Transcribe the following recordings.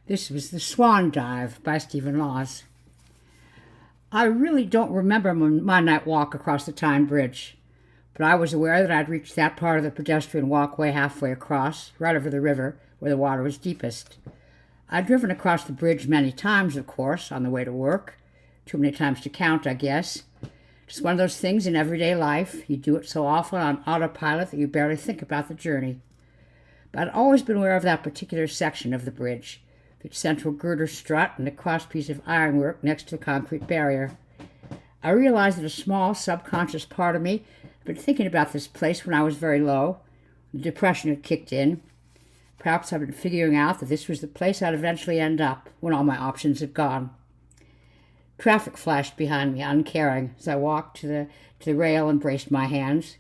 This was the Swan Dive by Stephen Laws. I really don't remember my night walk across the Tyne Bridge, but I was aware that I'd reached that part of the pedestrian walkway halfway across, right over the river, where the water was deepest. I'd driven across the bridge many times, of course, on the way to work. Too many times to count, I guess. Just one of those things in everyday life. You do it so often on autopilot that you barely think about the journey. But I'd always been aware of that particular section of the bridge, the central girder strut and the crosspiece of ironwork next to the concrete barrier. I realized that a small, subconscious part of me had been thinking about this place when I was very low. The depression had kicked in. Perhaps I'd been figuring out that this was the place I'd eventually end up when all my options had gone. Traffic flashed behind me, uncaring, as I walked to the rail and braced my hands.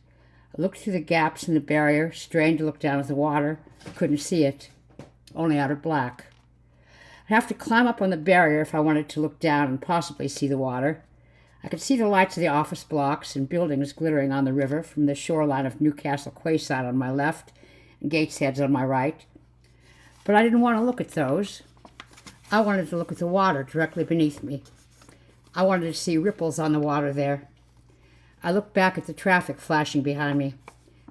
I looked through the gaps in the barrier, strained to look down at the water. I couldn't see it, only outer black. I'd have to climb up on the barrier if I wanted to look down and possibly see the water. I could see the lights of the office blocks and buildings glittering on the river from the shoreline of Newcastle Quayside on my left and Gateshead's on my right. But I didn't want to look at those. I wanted to look at the water directly beneath me. I wanted to see ripples on the water there. I looked back at the traffic flashing behind me.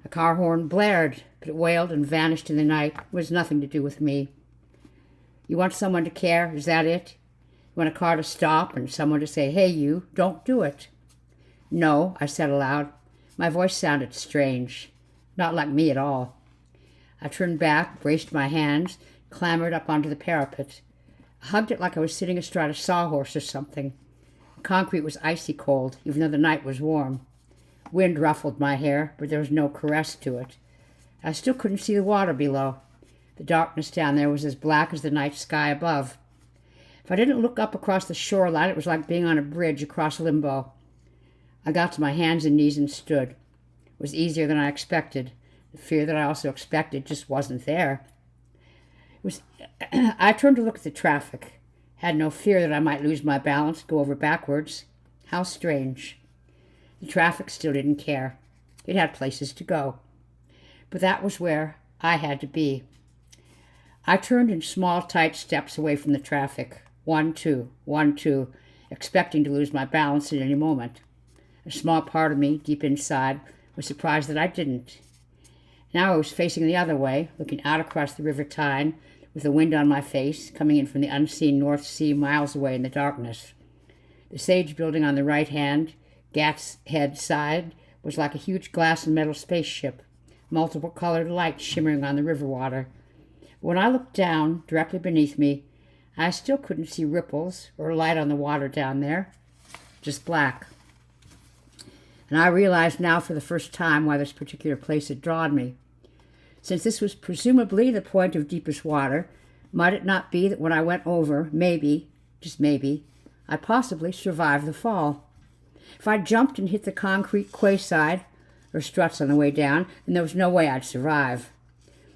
A car horn blared, but it wailed and vanished in the night. It was nothing to do with me. You want someone to care? Is that it? You want a car to stop and someone to say, "Hey, you, don't do it." "No," I said aloud. My voice sounded strange, not like me at all. I turned back, braced my hands, clambered up onto the parapet. I hugged it like I was sitting astride a sawhorse or something. The concrete was icy cold, even though the night was warm. Wind ruffled my hair, but there was no caress to it. I still couldn't see the water below. The darkness down there was as black as the night sky above. If I didn't look up across the shoreline, it was like being on a bridge across limbo. I got to my hands and knees and stood. It was easier than I expected. The fear that I also expected just wasn't there. I turned to look at the traffic. Had no fear that I might lose my balance, go over backwards. How strange. The traffic still didn't care. It had places to go. But that was where I had to be. I turned in small, tight steps away from the traffic. 1, 2, 1, 2, expecting to lose my balance at any moment. A small part of me, deep inside, was surprised that I didn't. Now I was facing the other way, looking out across the River Tyne, with the wind on my face, coming in from the unseen North Sea miles away in the darkness. The Sage building on the right hand, Gateshead side, was like a huge glass and metal spaceship, multiple colored lights shimmering on the river water. When I looked down, directly beneath me, I still couldn't see ripples or light on the water down there, just black. And I realized now for the first time why this particular place had drawn me. Since this was presumably the point of deepest water, might it not be that when I went over, maybe, just maybe, I possibly survived the fall? If I jumped and hit the concrete quayside or struts on the way down, then there was no way I'd survive.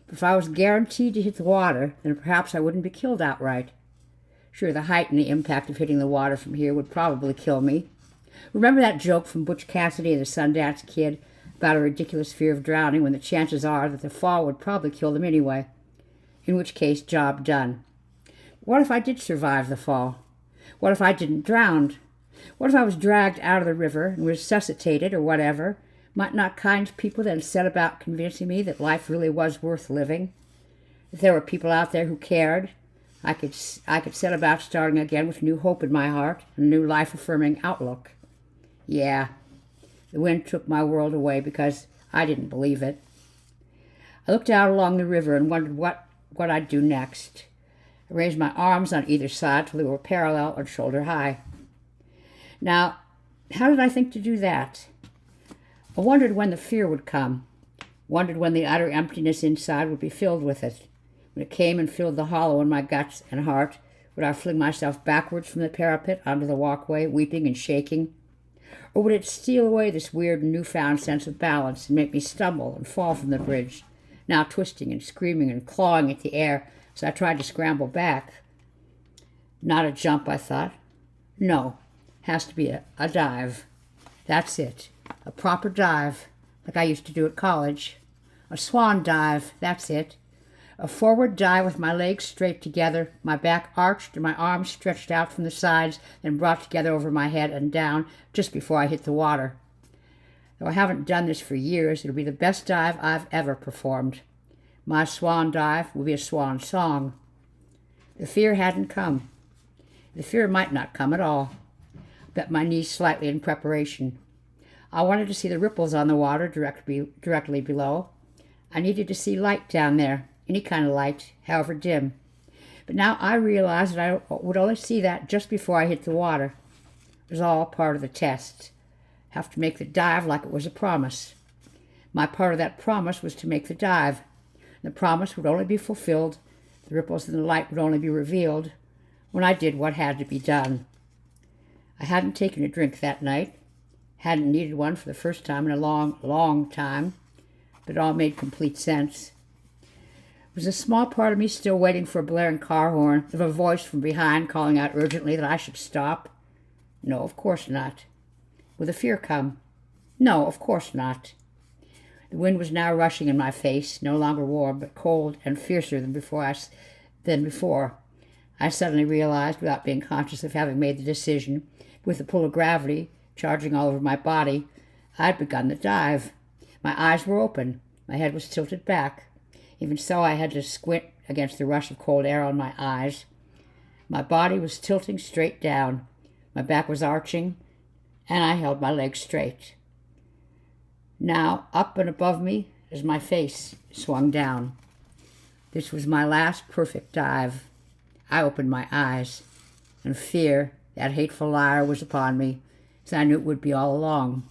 But if I was guaranteed to hit the water, then perhaps I wouldn't be killed outright. Sure, the height and the impact of hitting the water from here would probably kill me. Remember that joke from Butch Cassidy and the Sundance Kid about a ridiculous fear of drowning when the chances are that the fall would probably kill them anyway? In which case, job done. What if I did survive the fall? What if I didn't drown? What if I was dragged out of the river and resuscitated or whatever? Might not kind people then set about convincing me that life really was worth living? If there were people out there who cared, I could set about starting again with new hope in my heart and a new life-affirming outlook. Yeah, the wind took my world away because I didn't believe it. I looked out along the river and wondered what I'd do next. I raised my arms on either side till they were parallel or shoulder high. Now, how did I think to do that? I wondered when the fear would come, wondered when the utter emptiness inside would be filled with it. When it came and filled the hollow in my guts and heart, would I fling myself backwards from the parapet onto the walkway, weeping and shaking? Or would it steal away this weird newfound sense of balance and make me stumble and fall from the bridge, now twisting and screaming and clawing at the air as I tried to scramble back? Not a jump, I thought. No, has to be a dive. That's it, a proper dive, like I used to do at college. A swan dive, that's it. A forward dive with my legs straight together, my back arched and my arms stretched out from the sides, then brought together over my head and down just before I hit the water. Though I haven't done this for years, it'll be the best dive I've ever performed. My swan dive will be a swan song. The fear hadn't come. The fear might not come at all. I bent my knees slightly in preparation. I wanted to see the ripples on the water directly below. I needed to see light down there, any kind of light, however dim. But now I realized that I would only see that just before I hit the water. It was all part of the test. Have to make the dive like it was a promise. My part of that promise was to make the dive. The promise would only be fulfilled, the ripples and the light would only be revealed, when I did what had to be done. I hadn't taken a drink that night, hadn't needed one for the first time in a long, long time, but it all made complete sense. Was a small part of me still waiting for a blaring car horn, of a voice from behind calling out urgently that I should stop? No, of course not. Would the fear come? No, of course not. The wind was now rushing in my face, no longer warm, but cold and fiercer than before. I suddenly realized, without being conscious of having made the decision, with the pull of gravity charging all over my body, I'd begun the dive. My eyes were open. My head was tilted back. Even so, I had to squint against the rush of cold air on my eyes. My body was tilting straight down. My back was arching, and I held my legs straight. Now, up and above me, as my face swung down. This was my last perfect dive. I opened my eyes, and fear, that hateful liar, was upon me, as I knew it would be all along.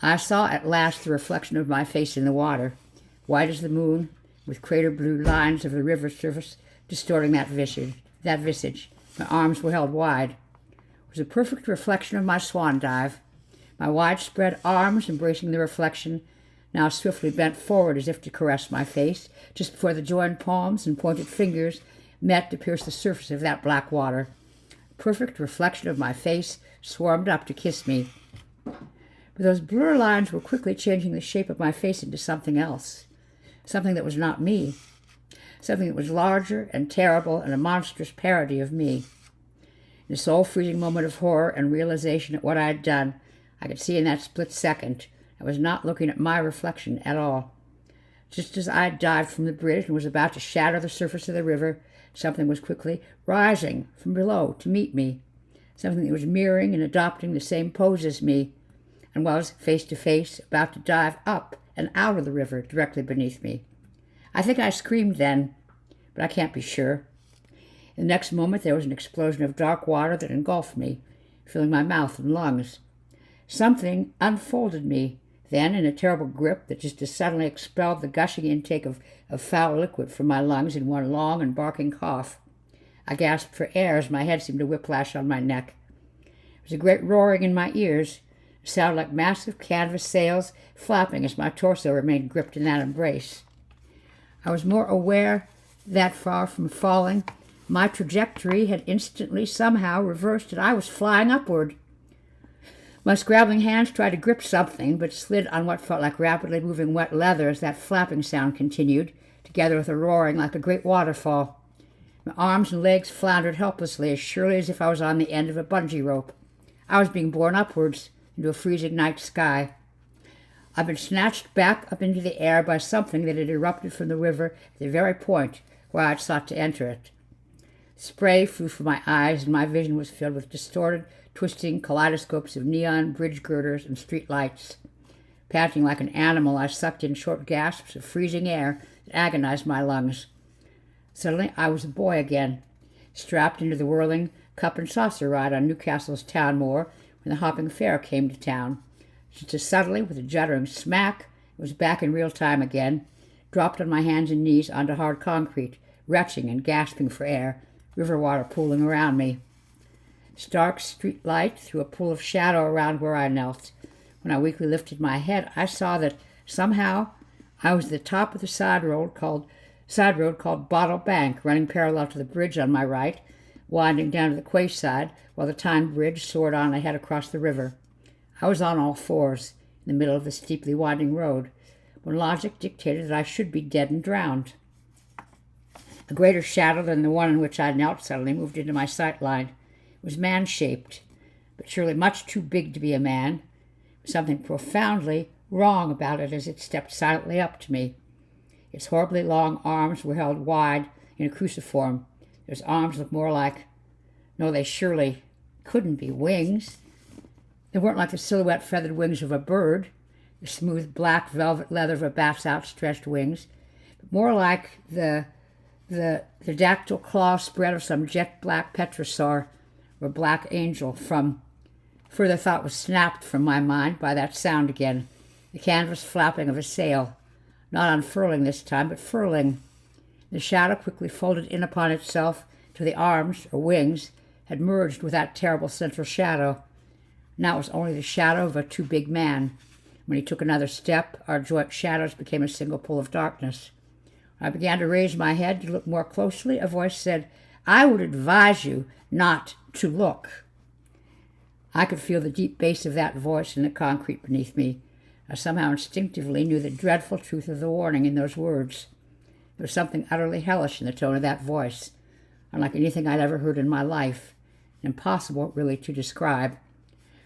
I saw at last the reflection of my face in the water, white as the moon, with crater blue lines of the river surface distorting that visage. My arms were held wide. It was a perfect reflection of my swan dive. My widespread arms, embracing the reflection, now swiftly bent forward as if to caress my face, just before the joined palms and pointed fingers met to pierce the surface of that black water. A perfect reflection of my face swarmed up to kiss me. But those blur lines were quickly changing the shape of my face into something else, something that was not me, something that was larger and terrible and a monstrous parody of me. In the soul-freezing moment of horror and realization at what I had done, I could see in that split second I was not looking at my reflection at all. Just as I had dived from the bridge and was about to shatter the surface of the river, something was quickly rising from below to meet me, something that was mirroring and adopting the same pose as me, and was, face to face, about to dive up and out of the river directly beneath me. I think I screamed then, but I can't be sure. In the next moment there was an explosion of dark water that engulfed me, filling my mouth and lungs. Something unfolded me, then, in a terrible grip that just as suddenly expelled the gushing intake of foul liquid from my lungs in one long and barking cough. I gasped for air as my head seemed to whiplash on my neck. There was a great roaring in my ears. It sounded like massive canvas sails flapping as my torso remained gripped in that embrace. I was more aware that far from falling, my trajectory had instantly somehow reversed and I was flying upward. My scrabbling hands tried to grip something, but slid on what felt like rapidly moving wet leather as that flapping sound continued, together with a roaring like a great waterfall. My arms and legs floundered helplessly, as surely as if I was on the end of a bungee rope. I was being borne upwards into a freezing night sky. I'd been snatched back up into the air by something that had erupted from the river at the very point where I had sought to enter it. Spray flew from my eyes, and my vision was filled with distorted, twisting kaleidoscopes of neon bridge girders and street lights. Panting like an animal, I sucked in short gasps of freezing air that agonized my lungs. Suddenly, I was a boy again, strapped into the whirling cup and saucer ride on Newcastle's town moor when the hopping fair came to town. Just as suddenly, with a juddering smack, it was back in real time again, dropped on my hands and knees onto hard concrete, retching and gasping for air, river water pooling around me. Stark street light threw a pool of shadow around where I knelt. When I weakly lifted my head, I saw that somehow I was at the top of the side road called Bottle Bank, running parallel to the bridge on my right, winding down to the quayside, while the Tyne Bridge soared on ahead across the river. I was on all fours, in the middle of the steeply winding road, when logic dictated that I should be dead and drowned. A greater shadow than the one in which I knelt suddenly moved into my sight line. It was man-shaped, but surely much too big to be a man. Something profoundly wrong about it as it stepped silently up to me. Its horribly long arms were held wide in a cruciform. Those arms looked more like... No, they surely couldn't be wings. They weren't like the silhouette feathered wings of a bird, the smooth black velvet leather of a bat's outstretched wings, but more like the dactyl claw spread of some jet-black petrosaur or black angel. Further thought was snapped from my mind by that sound again, the canvas flapping of a sail, not unfurling this time, but furling. The shadow quickly folded in upon itself till the arms, or wings, had merged with that terrible central shadow. Now it was only the shadow of a too big man. When he took another step, our joint shadows became a single pool of darkness. When I began to raise my head to look more closely, a voice said, "I would advise you not to look." I could feel the deep bass of that voice in the concrete beneath me. I somehow instinctively knew the dreadful truth of the warning in those words. There was something utterly hellish in the tone of that voice, unlike anything I'd ever heard in my life, impossible really to describe.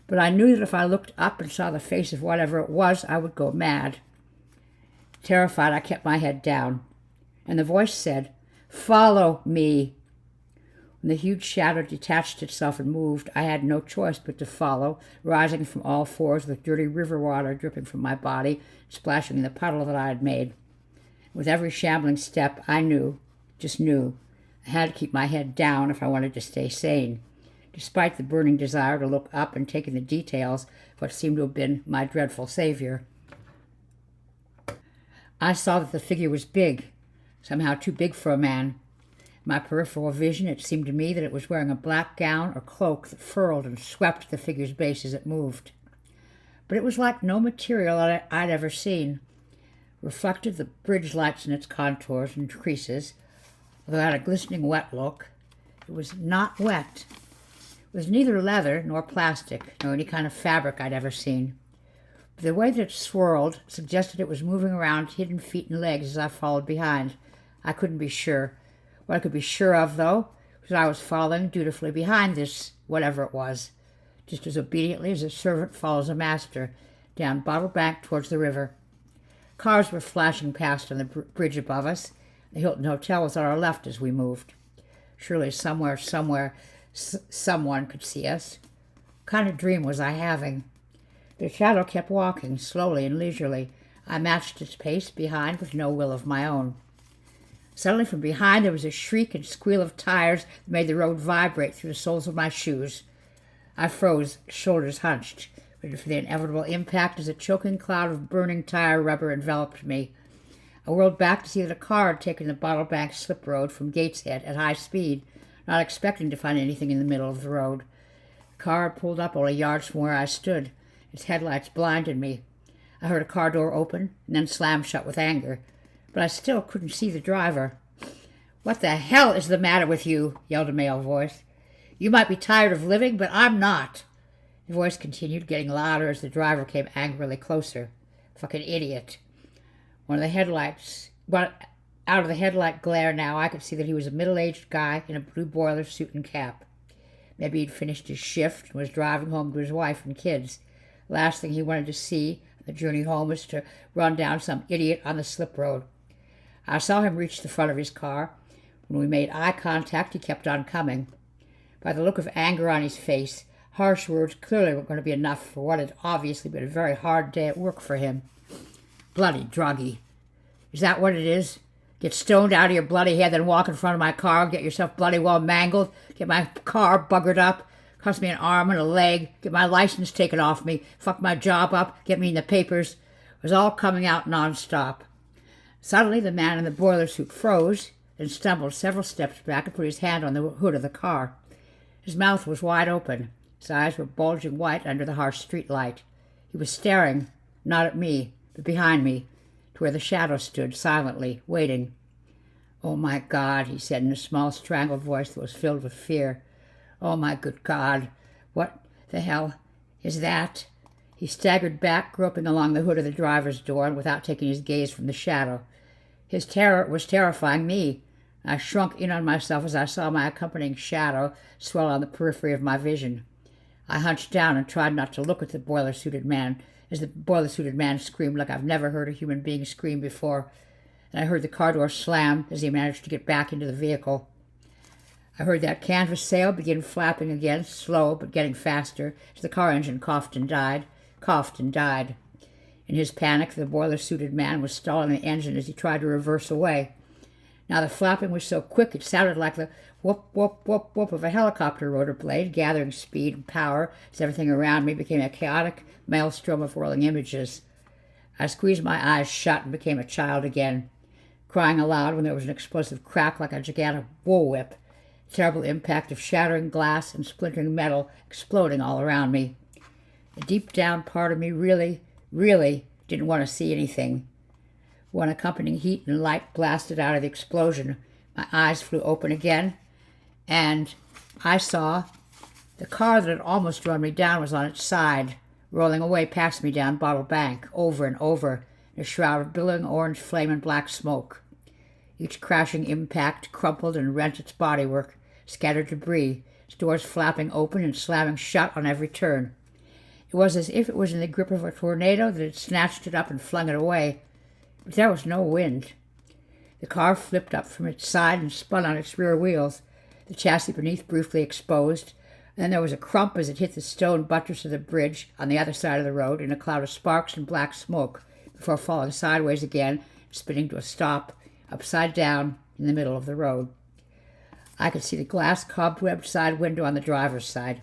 But I knew that if I looked up and saw the face of whatever it was, I would go mad. Terrified, I kept my head down, and the voice said, "Follow me." When the huge shadow detached itself and moved, I had no choice but to follow, rising from all fours with dirty river water dripping from my body, splashing in the puddle that I had made. With every shambling step, I knew, just knew, I had to keep my head down if I wanted to stay sane, despite the burning desire to look up and take in the details of what seemed to have been my dreadful savior. I saw that the figure was big, somehow too big for a man. In my peripheral vision, it seemed to me that it was wearing a black gown or cloak that furled and swept the figure's base as it moved. But it was like no material I'd ever seen. Reflected the bridge lights in its contours and creases, although it had a glistening wet look. It was not wet. It was neither leather nor plastic, nor any kind of fabric I'd ever seen. But the way that it swirled suggested it was moving around hidden feet and legs as I followed behind. I couldn't be sure. What I could be sure of, though, was that I was following dutifully behind this, whatever it was, just as obediently as a servant follows a master, down Bottle Bank towards the river. Cars were flashing past on the bridge above us. The Hilton Hotel was on our left as we moved. Surely somewhere, someone could see us. What kind of dream was I having? The shadow kept walking, slowly and leisurely. I matched its pace behind with no will of my own. Suddenly from behind there was a shriek and squeal of tires that made the road vibrate through the soles of my shoes. I froze, shoulders hunched, ready for the inevitable impact as a choking cloud of burning tire rubber enveloped me. I whirled back to see that a car had taken the Bottle Bank slip road from Gateshead at high speed, not expecting to find anything in the middle of the road. The car had pulled up only yards from where I stood. Its headlights blinded me. I heard a car door open and then slam shut with anger, but I still couldn't see the driver. "What the hell is the matter with you?" yelled a male voice. "You might be tired of living, but I'm not." The voice continued, getting louder as the driver came angrily closer. "Fucking idiot." Out of the headlight glare now, I could see that he was a middle-aged guy in a blue boiler suit and cap. Maybe he'd finished his shift and was driving home to his wife and kids. The last thing he wanted to see on the journey home was to run down some idiot on the slip road. I saw him reach the front of his car. When we made eye contact, he kept on coming. By the look of anger on his face, harsh words clearly weren't going to be enough for what had obviously been a very hard day at work for him. "Bloody druggie. Is that what it is? Get stoned out of your bloody head, then walk in front of my car, get yourself bloody well mangled, get my car buggered up, cost me an arm and a leg, get my license taken off me, fuck my job up, get me in the papers." It was all coming out non-stop. Suddenly the man in the boiler suit froze, then stumbled several steps back and put his hand on the hood of the car. His mouth was wide open. His eyes were bulging white under the harsh street light. He was staring, not at me, but behind me, to where the shadow stood, silently, waiting. "Oh, my God," he said in a small, strangled voice that was filled with fear. "Oh, my good God, what the hell is that?" He staggered back, groping along the hood of the driver's door, and without taking his gaze from the shadow. His terror was terrifying me. I shrunk in on myself as I saw my accompanying shadow swell on the periphery of my vision. I hunched down and tried not to look at the boiler-suited man, as the boiler-suited man screamed like I've never heard a human being scream before, and I heard the car door slam as he managed to get back into the vehicle. I heard that canvas sail begin flapping again, slow but getting faster, as the car engine coughed and died. In his panic, the boiler-suited man was stalling the engine as he tried to reverse away. Now the flapping was so quick it sounded like the whoop, whoop, whoop, whoop of a helicopter rotor blade, gathering speed and power as everything around me became a chaotic maelstrom of whirling images. I squeezed my eyes shut and became a child again, crying aloud when there was an explosive crack like a gigantic bullwhip, a terrible impact of shattering glass and splintering metal exploding all around me. The deep down part of me really didn't want to see anything. When accompanying heat and light blasted out of the explosion, my eyes flew open again, and I saw the car that had almost run me down was on its side, rolling away past me down Bottle Bank, over and over, in a shroud of billowing orange flame and black smoke. Each crashing impact crumpled and rent its bodywork, scattered debris, its doors flapping open and slamming shut on every turn. It was as if it was in the grip of a tornado that had snatched it up and flung it away. But there was no wind. The car flipped up from its side and spun on its rear wheels, the chassis beneath briefly exposed, and then there was a crump as it hit the stone buttress of the bridge on the other side of the road in a cloud of sparks and black smoke, before falling sideways again and spinning to a stop, upside down in the middle of the road. I could see the glass cobwebbed side window on the driver's side.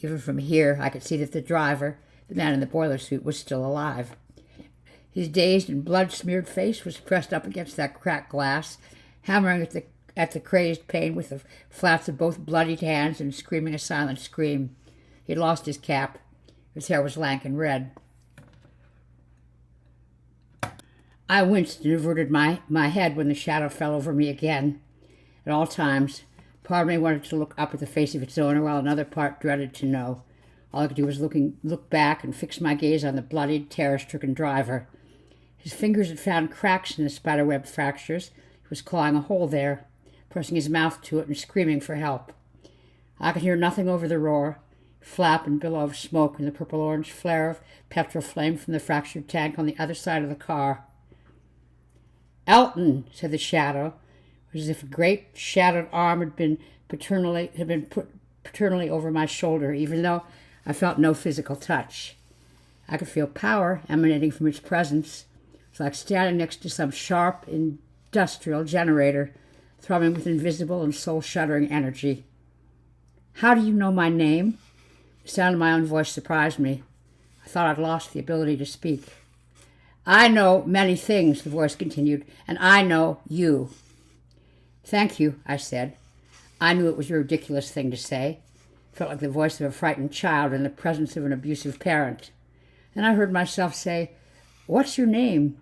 Even from here, I could see that the driver, the man in the boiler suit, was still alive. His dazed and blood-smeared face was pressed up against that cracked glass, hammering at the crazed pane with the flats of both bloodied hands and screaming a silent scream. He had lost his cap. His hair was lank and red. I winced and averted my head when the shadow fell over me again. At all times, part of me wanted to look up at the face of its owner, while another part dreaded to know. All I could do was look back and fix my gaze on the bloodied, terror-stricken driver. His fingers had found cracks in the spiderweb fractures. He was clawing a hole there, pressing his mouth to it and screaming for help. I could hear nothing over the roar, flap and billow of smoke, and the purple-orange flare of petrol flame from the fractured tank on the other side of the car. "Elton," said the shadow. It was as if a great shadowed arm had been put paternally over my shoulder, even though I felt no physical touch. I could feel power emanating from its presence. It was like standing next to some sharp industrial generator, throbbing with invisible and soul-shuddering energy. "How do you know my name?" The sound of my own voice surprised me. I thought I'd lost the ability to speak. "I know many things," the voice continued, "and I know you." "Thank you," I said. I knew it was a ridiculous thing to say. It felt like the voice of a frightened child in the presence of an abusive parent. Then I heard myself say, "What's your name?"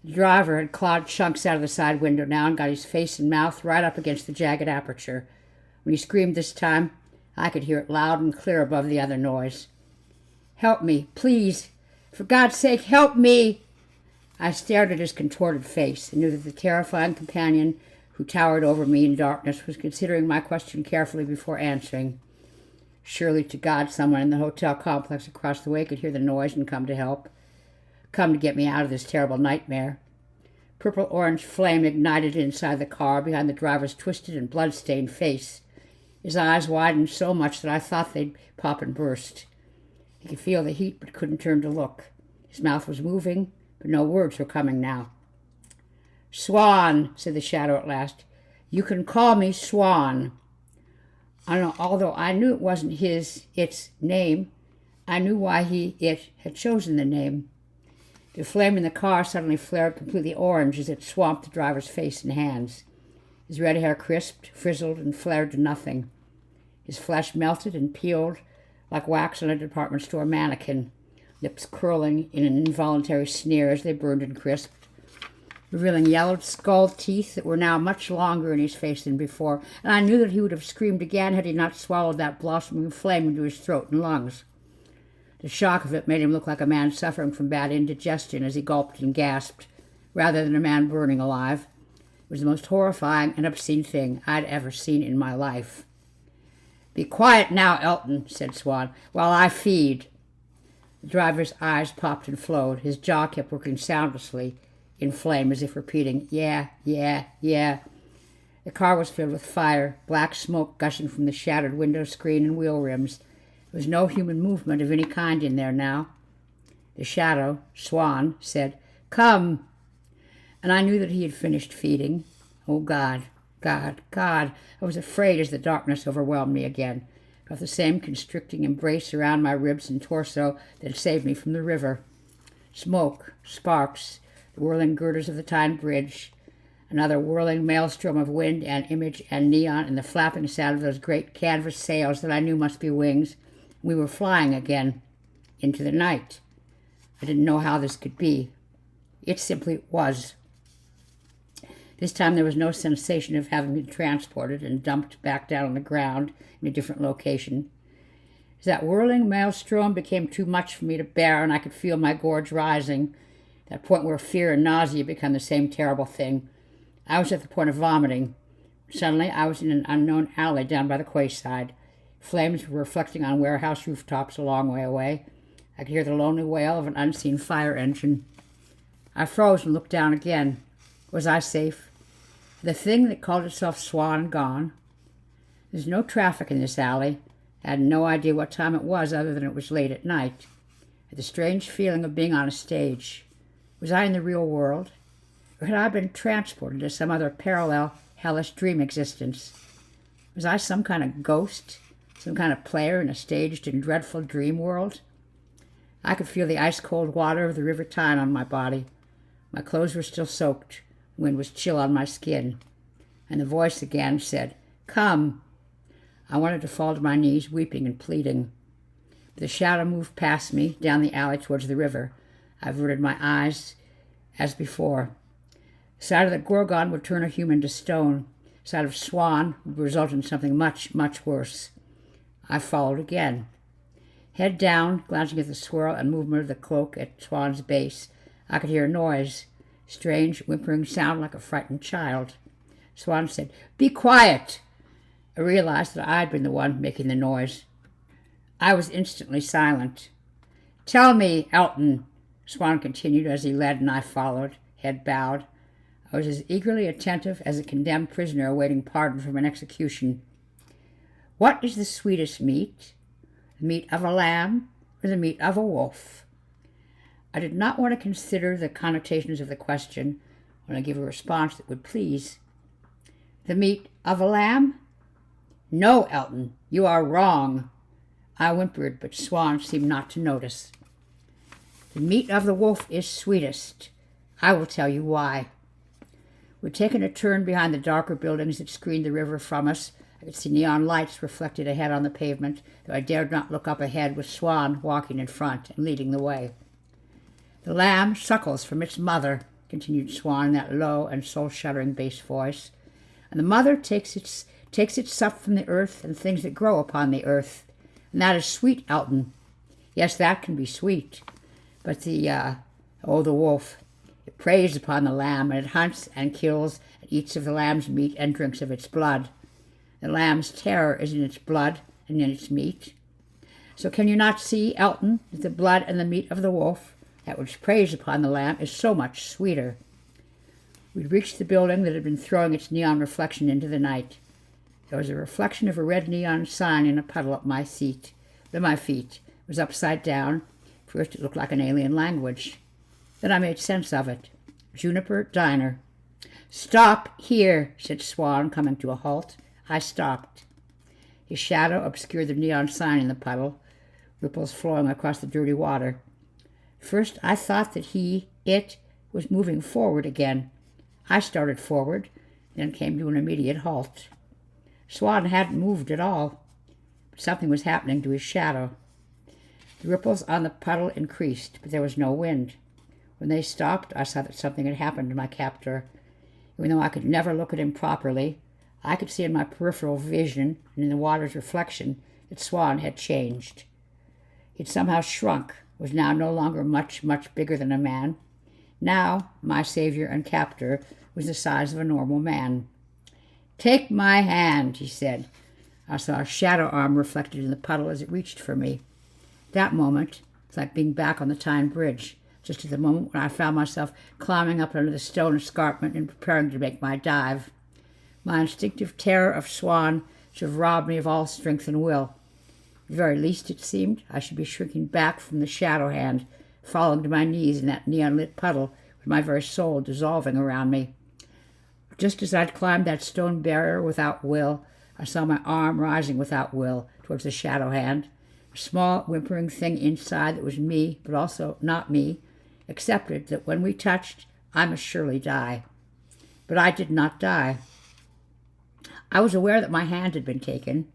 The driver had clawed chunks out of the side window now and got his face and mouth right up against the jagged aperture. When he screamed this time, I could hear it loud and clear above the other noise. "Help me, please. For God's sake, help me!" I stared at his contorted face and knew that the terrifying companion who towered over me in darkness was considering my question carefully before answering. Surely to God someone in the hotel complex across the way could hear the noise and come to help. Come to get me out of this terrible nightmare. Purple-orange flame ignited inside the car behind the driver's twisted and blood-stained face. His eyes widened so much that I thought they'd pop and burst. He could feel the heat but couldn't turn to look. His mouth was moving, but no words were coming now. "Swan," said the shadow at last. "You can call me Swan." Although I knew it wasn't its name, I knew why it had chosen the name. The flame in the car suddenly flared completely orange as it swamped the driver's face and hands. His red hair crisped, frizzled, and flared to nothing. His flesh melted and peeled like wax on a department store mannequin, lips curling in an involuntary sneer as they burned and crisped, revealing yellowed skull teeth that were now much longer in his face than before, and I knew that he would have screamed again had he not swallowed that blossoming flame into his throat and lungs. The shock of it made him look like a man suffering from bad indigestion as he gulped and gasped, rather than a man burning alive. was the most horrifying and obscene thing I'd ever seen in my life. "Be quiet now, Elton," said Swan, "while I feed." The driver's eyes popped and flowed. His jaw kept working soundlessly, in flame, as if repeating, "Yeah, yeah, yeah." The car was filled with fire, black smoke gushing from the shattered window screen and wheel rims. There was no human movement of any kind in there now. The shadow, Swan, said, "Come," and I knew that he had finished feeding. Oh, God, God, God. I was afraid as the darkness overwhelmed me again. I felt the same constricting embrace around my ribs and torso that had saved me from the river. Smoke, sparks, the whirling girders of the Tyne Bridge, another whirling maelstrom of wind and image and neon, and the flapping sound of those great canvas sails that I knew must be wings. We were flying again, into the night. I didn't know how this could be. It simply was. This time there was no sensation of having been transported and dumped back down on the ground in a different location. As that whirling maelstrom became too much for me to bear, and I could feel my gorge rising, that point where fear and nausea become the same terrible thing, I was at the point of vomiting. Suddenly I was in an unknown alley down by the quayside. Flames were reflecting on warehouse rooftops a long way away. I could hear the lonely wail of an unseen fire engine. I froze and looked down again. Was I safe? The thing that called itself Swan gone? There's no traffic in this alley. I had no idea what time it was other than it was late at night. I had the strange feeling of being on a stage. Was I in the real world? Or had I been transported to some other parallel, hellish dream existence? Was I some kind of ghost? Some kind of player in a staged and dreadful dream world? I could feel the ice-cold water of the River Tyne on my body. My clothes were still soaked. The wind was chill on my skin. And the voice again said, "Come." I wanted to fall to my knees, weeping and pleading. But the shadow moved past me, down the alley towards the river. I averted my eyes as before. The sight of the Gorgon would turn a human to stone. The sight of Swan would result in something much, much worse. I followed again. Head down, glancing at the swirl and movement of the cloak at Swan's base, I could hear a noise, strange, whimpering sound like a frightened child. Swan said, "Be quiet." I realized that I had been the one making the noise. I was instantly silent. "Tell me, Elton," Swan continued as he led and I followed, head bowed. I was as eagerly attentive as a condemned prisoner awaiting pardon from an execution. "What is the sweetest meat? The meat of a lamb or the meat of a wolf?" I did not want to consider the connotations of the question when I gave a response that would please. "The meat of a lamb?" "No, Elton, you are wrong." I whimpered, but Swan seemed not to notice. "The meat of the wolf is sweetest. I will tell you why." We'd taken a turn behind the darker buildings that screened the river from us. I could see neon lights reflected ahead on the pavement, though I dared not look up ahead, with Swan walking in front and leading the way. "The lamb suckles from its mother," continued Swan in that low and soul-shuddering bass voice, "and the mother takes its sup from the earth and things that grow upon the earth. And that is sweet, Elton. Yes, that can be sweet. But the wolf, it preys upon the lamb, and it hunts and kills and eats of the lamb's meat and drinks of its blood. The lamb's terror is in its blood and in its meat. So can you not see, Elton, that the blood and the meat of the wolf, that which preys upon the lamb, is so much sweeter?" We'd reached the building that had been throwing its neon reflection into the night. There was a reflection of a red neon sign in a puddle at my feet. It was upside down. First it looked like an alien language. Then I made sense of it. Juniper Diner. "Stop here," said Swan, coming to a halt. I stopped. His shadow obscured the neon sign in the puddle, ripples flowing across the dirty water. First I thought that it was moving forward again. I started forward, then came to an immediate halt. Swan hadn't moved at all, but something was happening to his shadow. The ripples on the puddle increased, but there was no wind. When they stopped, I saw that something had happened to my captor. Even though I could never look at him properly, I could see in my peripheral vision and in the water's reflection that Swan had changed. He'd somehow shrunk, was now no longer much, much bigger than a man. Now, my savior and captor was the size of a normal man. "Take my hand," he said. I saw a shadow arm reflected in the puddle as it reached for me. That moment, it's like being back on the Tyne Bridge, just at the moment when I found myself climbing up under the stone escarpment and preparing to make my dive. My instinctive terror of Swan should have robbed me of all strength and will. At the very least, it seemed, I should be shrinking back from the shadow hand, falling to my knees in that neon-lit puddle, with my very soul dissolving around me. Just as I'd climbed that stone barrier without will, I saw my arm rising without will towards the shadow hand, a small, whimpering thing inside that was me, but also not me, accepted that when we touched, I must surely die. But I did not die. I was aware that my hand had been taken,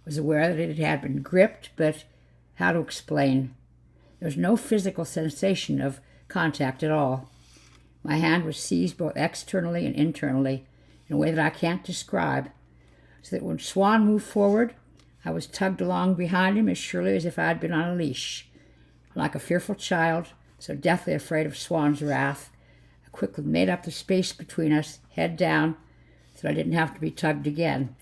was aware that it had been gripped, but how to explain? There was no physical sensation of contact at all. My hand was seized both externally and internally in a way that I can't describe, so that when Swan moved forward, I was tugged along behind him as surely as if I had been on a leash. Like a fearful child, so deathly afraid of Swan's wrath, I quickly made up the space between us, head down, so that I didn't have to be tugged again.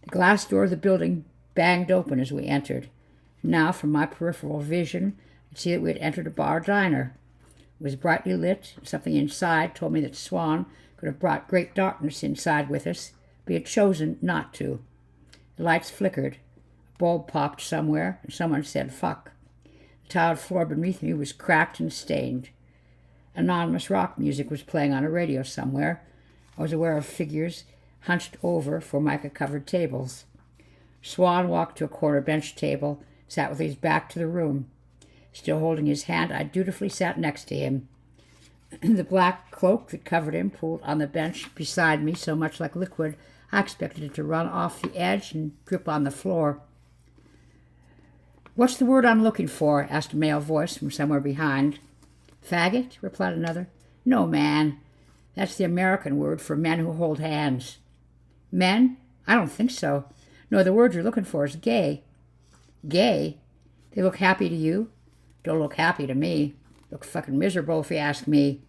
The glass door of the building banged open as we entered. Now, from my peripheral vision, I could see that we had entered a bar-diner. It was brightly lit, and something inside told me that Swan could have brought great darkness inside with us, but he had chosen not to. The lights flickered. A bulb popped somewhere, and someone said, "Fuck." The tiled floor beneath me was cracked and stained. Anonymous rock music was playing on a radio somewhere. I was aware of figures hunched over formica-covered tables. Swan walked to a corner bench table, sat with his back to the room. Still holding his hand, I dutifully sat next to him. The black cloak that covered him pooled on the bench beside me so much like liquid, I expected it to run off the edge and drip on the floor. "What's the word I'm looking for?" asked a male voice from somewhere behind. "Faggot?" replied another. "No, man. That's the American word for men who hold hands." "Men? I don't think so. No, the word you're looking for is gay." "Gay? They look happy to you?" "Don't look happy to me. Look fucking miserable if you ask me."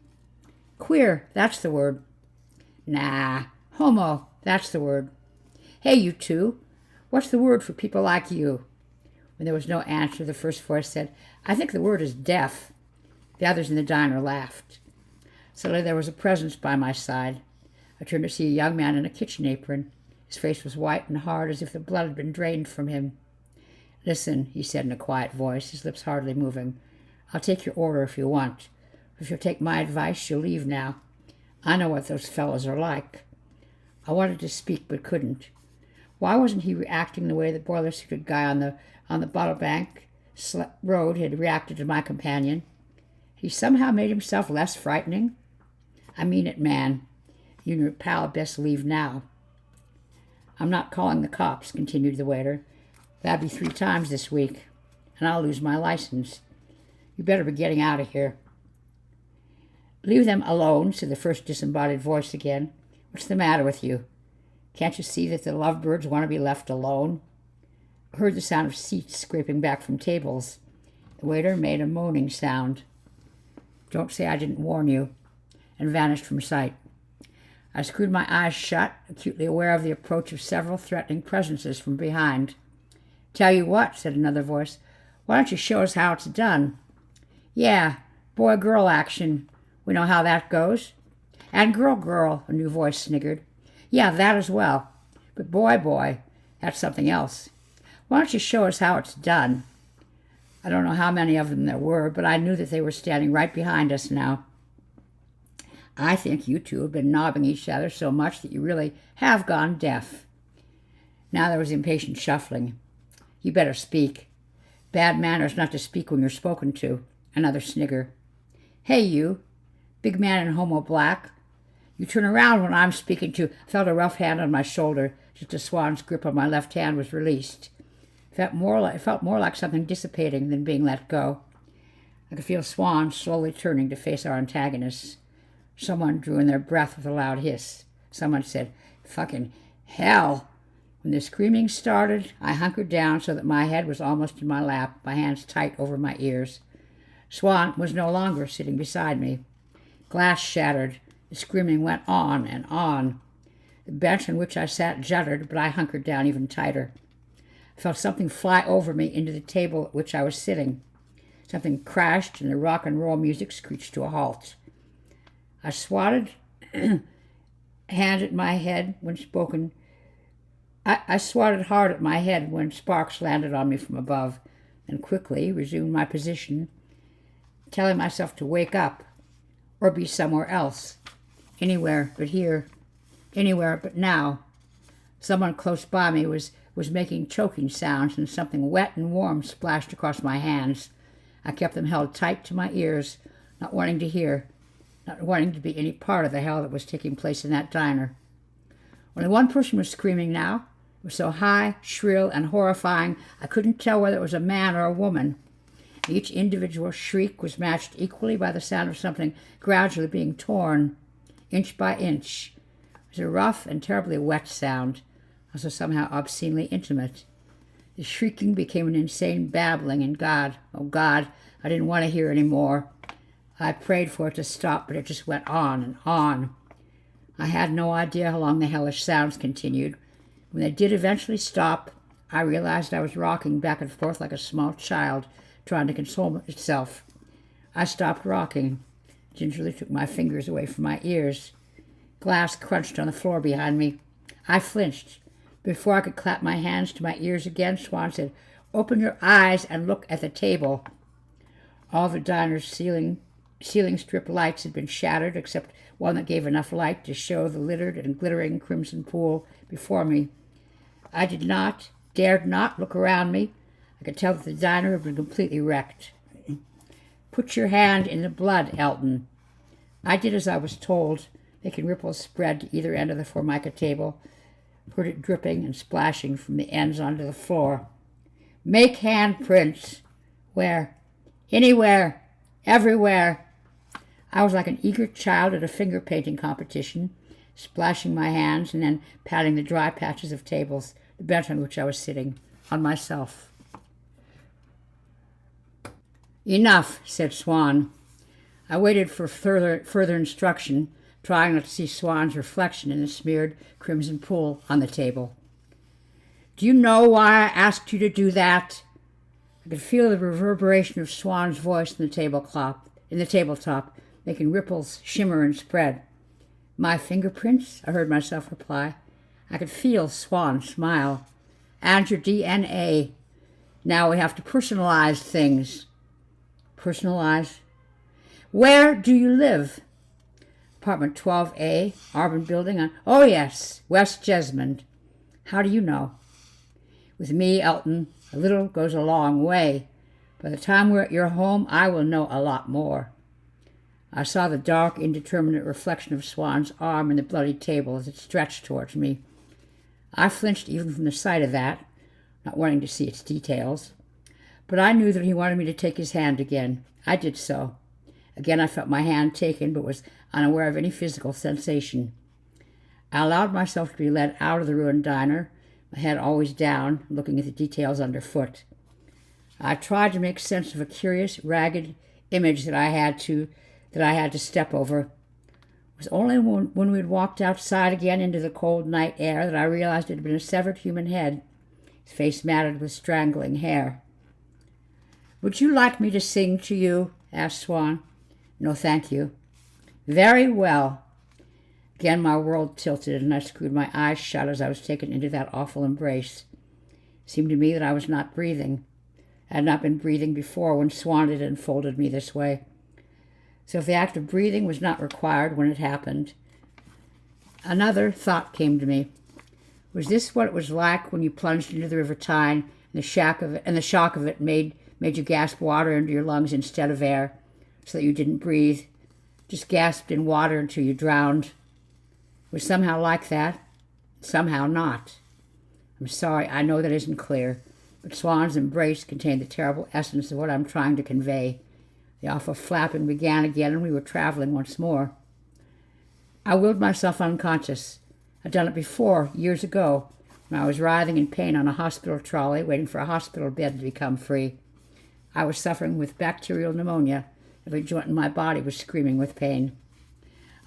"Queer, that's the word." "Nah. Homo, that's the word." "Hey, you two. What's the word for people like you?" When there was no answer, the first voice said, "I think the word is deaf." The others in the diner laughed. Suddenly there was a presence by my side. I turned to see a young man in a kitchen apron. His face was white and hard, as if the blood had been drained from him. "Listen," he said in a quiet voice, his lips hardly moving. "I'll take your order if you want. If you'll take my advice, you'll leave now. I know what those fellows are like." I wanted to speak, but couldn't. Why wasn't he reacting the way the boiler-suited guy on the Bottle Bank Road had reacted to my companion? He somehow made himself less frightening. "I mean it, man. You and your pal best leave now." "I'm not calling the cops," continued the waiter. "That'd be 3 times this week, and I'll lose my license. You better be getting out of here." "Leave them alone," said the first disembodied voice again. "What's the matter with you? Can't you see that the lovebirds want to be left alone?" I heard the sound of seats scraping back from tables. The waiter made a moaning sound. "Don't say I didn't warn you," and vanished from sight. I screwed my eyes shut, acutely aware of the approach of several threatening presences from behind. "Tell you what," said another voice, "why don't you show us how it's done?" "Yeah, boy-girl action. We know how that goes." "And girl-girl," a new voice sniggered. "Yeah, that as well. But boy-boy, that's something else. Why don't you show us how it's done?" I don't know how many of them there were, but I knew that they were standing right behind us now. "I think you two have been knobbing each other so much that you really have gone deaf." Now there was impatient shuffling. "You better speak. Bad manners not to speak when you're spoken to." Another snigger. "Hey, you, big man in homo black. You turn around when I'm speaking to—" I felt a rough hand on my shoulder, just as Swan's grip on my left hand was released. It felt more like something dissipating than being let go. I could feel Swan slowly turning to face our antagonists. Someone drew in their breath with a loud hiss. Someone said, "Fucking hell." When the screaming started, I hunkered down so that my head was almost in my lap, my hands tight over my ears. Swan was no longer sitting beside me. Glass shattered, The screaming went on and on. The bench on which I sat juddered, but I hunkered down even tighter. I felt something fly over me into the table at which I was sitting. Something crashed, and the rock and roll music screeched to a halt. I swatted hand at my head when spoken. I swatted hard at my head when sparks landed on me from above, and quickly resumed my position, telling myself to wake up or be somewhere else, anywhere but here, anywhere but now. Someone close by me was making choking sounds, and something wet and warm splashed across my hands. I kept them held tight to my ears, not wanting to hear, not wanting to be any part of the hell that was taking place in that diner. Only one person was screaming now. It was so high, shrill, and horrifying, I couldn't tell whether it was a man or a woman. Each individual shriek was matched equally by the sound of something gradually being torn, inch by inch. It was a rough and terribly wet sound, also somehow obscenely intimate. The shrieking became an insane babbling, and God, oh God, I didn't want to hear any more. I prayed for it to stop, but it just went on and on. I had no idea how long the hellish sounds continued. When they did eventually stop, I realized I was rocking back and forth like a small child trying to console itself. I stopped rocking, gingerly took my fingers away from my ears. Glass crunched on the floor behind me. I flinched. Before I could clap my hands to my ears again, Swan said, "Open your eyes and look at the table." All the diner's ceiling strip lights had been shattered, except one that gave enough light to show the littered and glittering crimson pool before me. I dared not look around me. I could tell that the diner had been completely wrecked. "Put your hand in the blood, Elton." I did as I was told, making ripples spread to either end of the Formica table. Heard it dripping and splashing from the ends onto the floor. "Make handprints." "Where?" "Anywhere. Everywhere." I was like an eager child at a finger painting competition, splashing my hands and then patting the dry patches of tables, the bench on which I was sitting, on myself. "Enough," said Swan. I waited for further instruction, trying not to see Swan's reflection in the smeared crimson pool on the table. "Do you know why I asked you to do that?" I could feel the reverberation of Swan's voice in the tabletop, making ripples shimmer and spread. "My fingerprints?" I heard myself reply. I could feel Swan smile. "And your DNA. Now we have to personalize things." "Personalize?" "Where do you live?" "Apartment 12A, Arbon Building on..." "Oh, yes, West Jesmond." "How do you know?" "With me, Elton, a little goes a long way. By the time we're at your home, I will know a lot more." I saw the dark, indeterminate reflection of Swan's arm in the bloody table as it stretched towards me. I flinched even from the sight of that, not wanting to see its details. But I knew that he wanted me to take his hand again. I did so. Again I felt my hand taken, but was unaware of any physical sensation. I allowed myself to be led out of the ruined diner, my head always down, looking at the details underfoot. I tried to make sense of a curious, ragged image that I had to step over. It was only when we had walked outside again into the cold night air that I realized it had been a severed human head, his face matted with strangling hair. "Would you like me to sing to you?" asked Swan. "No, thank you." "Very well." Again my world tilted, and I screwed my eyes shut as I was taken into that awful embrace. It seemed to me that I was not breathing. I had not been breathing before when Swan had enfolded me this way. So if the act of breathing was not required when it happened, another thought came to me. Was this what it was like when you plunged into the River Tyne, and the shock of it made you gasp water into your lungs instead of air, so that you didn't breathe, just gasped in water until you drowned? It was somehow like that, somehow not. I'm sorry, I know that isn't clear, but Swan's embrace contained the terrible essence of what I'm trying to convey. The awful flapping began again, and we were traveling once more. I willed myself unconscious. I'd done it before, years ago, when I was writhing in pain on a hospital trolley, waiting for a hospital bed to become free. I was suffering with bacterial pneumonia. Every joint in my body was screaming with pain.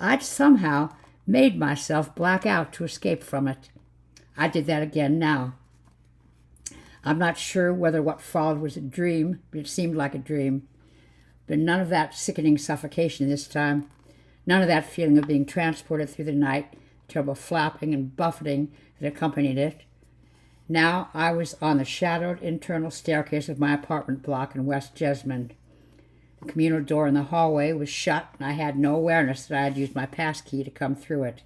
I'd somehow made myself black out to escape from it. I did that again now. I'm not sure whether what followed was a dream, but it seemed like a dream. But none of that sickening suffocation this time. None of that feeling of being transported through the night, terrible flapping and buffeting that accompanied it. Now I was on the shadowed internal staircase of my apartment block in West Jesmond. The communal door in the hallway was shut, and I had no awareness that I had used my pass key to come through it.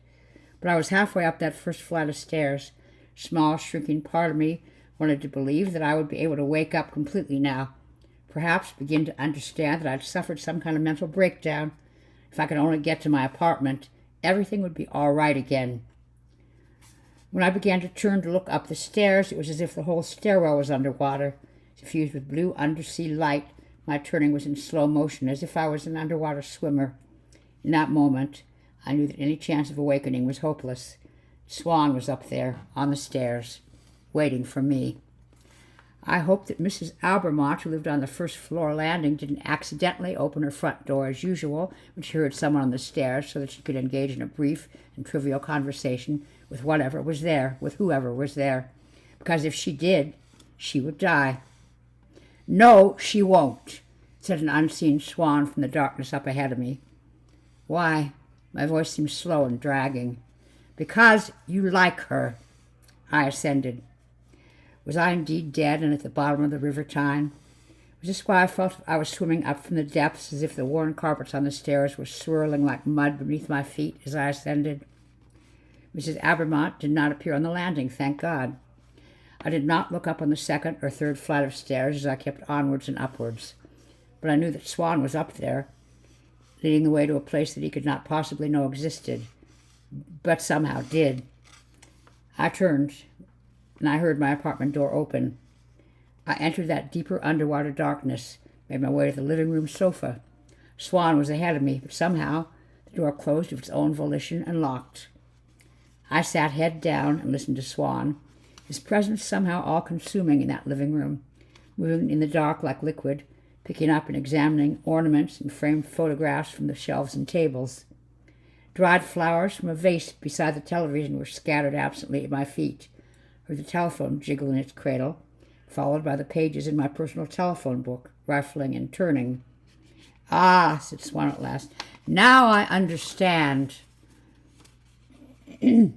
But I was halfway up that first flight of stairs. A small, shrinking part of me wanted to believe that I would be able to wake up completely now, perhaps begin to understand that I'd suffered some kind of mental breakdown. If I could only get to my apartment, everything would be all right again. When I began to turn to look up the stairs, it was as if the whole stairwell was underwater, suffused with blue undersea light. My turning was in slow motion, as if I was an underwater swimmer. In that moment, I knew that any chance of awakening was hopeless. Swan was up there, on the stairs, waiting for me. I hoped that Mrs. Albermont, who lived on the first floor landing, didn't accidentally open her front door as usual when she heard someone on the stairs, so that she could engage in a brief and trivial conversation with whatever was there, with whoever was there. Because if she did, she would die. "No, she won't," said an unseen Swan from the darkness up ahead of me. "Why?" My voice seemed slow and dragging. "Because you like her." I ascended. Was I indeed dead and at the bottom of the river Tyne? Was this why I felt I was swimming up from the depths, as if the worn carpets on the stairs were swirling like mud beneath my feet as I ascended? Mrs. Albermont did not appear on the landing, thank God. I did not look up on the second or third flight of stairs as I kept onwards and upwards, but I knew that Swan was up there, leading the way to a place that he could not possibly know existed, but somehow did. I turned, and I heard my apartment door open. I entered that deeper underwater darkness, made my way to the living room sofa. Swan was ahead of me, but somehow the door closed of its own volition and locked. I sat head down and listened to Swan, his presence somehow all-consuming in that living room, moving in the dark like liquid, picking up and examining ornaments and framed photographs from the shelves and tables. Dried flowers from a vase beside the television were scattered absently at my feet. Heard the telephone jiggle in its cradle, followed by the pages in my personal telephone book, rifling and turning. "Ah," said Swan at last, "now I understand." "You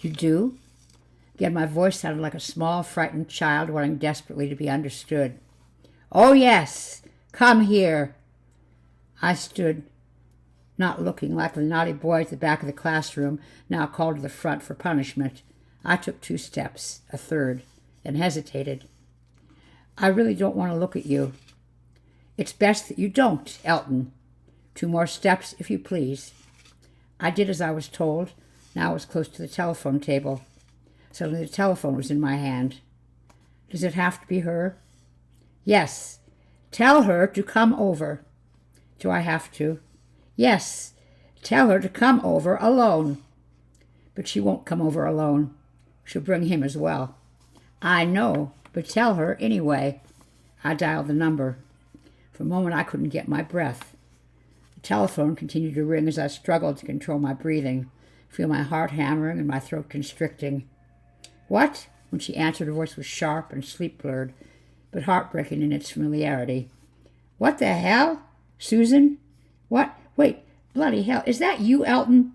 do?" Again, my voice sounded like a small, frightened child wanting desperately to be understood. "Oh, yes. Come here." I stood, not looking, like the naughty boy at the back of the classroom, now called to the front for punishment. I took 2 steps, a third, then hesitated. "I really don't want to look at you." "It's best that you don't, Elton." 2 more steps, if you please." I did as I was told. Now I was close to the telephone table. Suddenly the telephone was in my hand. "Does it have to be her?" "Yes. Tell her to come over." "Do I have to?" "Yes. Tell her to come over alone." "But she won't come over alone. She'll bring him as well." "I know, but tell her anyway." I dialed the number. For a moment I couldn't get my breath. The telephone continued to ring as I struggled to control my breathing, feel my heart hammering and my throat constricting. "What?" When she answered, her voice was sharp and sleep-blurred, but heartbreaking in its familiarity. "What the hell? Susan? What? Wait, bloody hell. Is that you, Elton?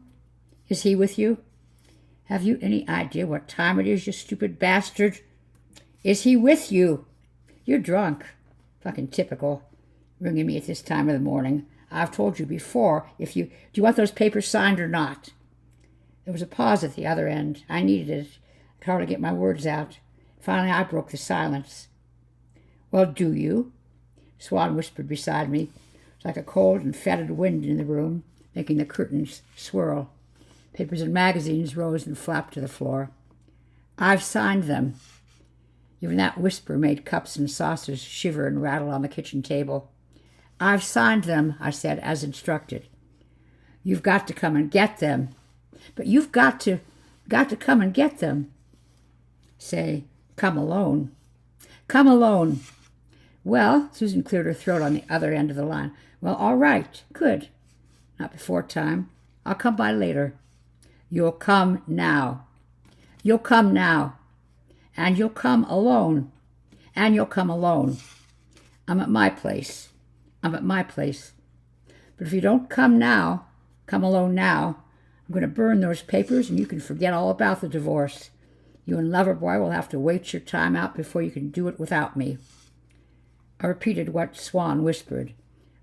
Is he with you? Have you any idea what time it is, you stupid bastard? Is he with you? You're drunk. Fucking typical. Ringing me at this time of the morning. I've told you before, do you want those papers signed or not?" There was a pause at the other end. I needed it. I could hardly get my words out. Finally, I broke the silence. "Well, do you?" Swan whispered beside me. It was like a cold and fetid wind in the room, making the curtains swirl. Papers and magazines rose and flapped to the floor. "I've signed them." Even that whisper made cups and saucers shiver and rattle on the kitchen table. "I've signed them," I said, as instructed. "You've got to come and get them." "But you've got to come and get them." "Say, come alone." "Come alone." "Well," Susan cleared her throat on the other end of the line. "Well, all right. Good. Not before time. I'll come by later. You'll come now. You'll come now. And you'll come alone. And you'll come alone. I'm at my place. I'm at my place. But if you don't come now, come alone now, I'm going to burn those papers and you can forget all about the divorce. You and Loverboy will have to wait your time out before you can do it without me. I repeated what Swan whispered.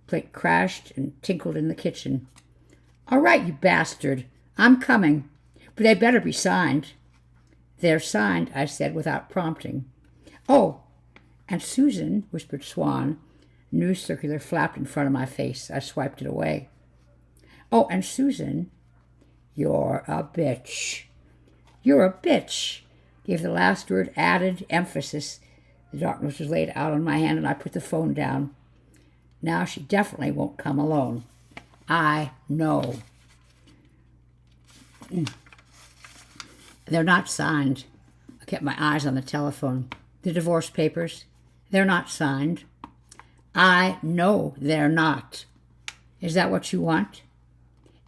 Plate crashed and tinkled in the kitchen. All right, you bastard. I'm coming. But they better be signed. They're signed, I said without prompting. Oh, and Susan, whispered Swan. A news circular flapped in front of my face. I swiped it away. Oh, and Susan, you're a bitch. You're a bitch. Gave the last word added emphasis. The darkness was laid out on my hand, and I put the phone down. Now she definitely won't come alone. I know. They're not signed. I kept my eyes on the telephone. The divorce papers, they're not signed. I know they're not. Is that what you want?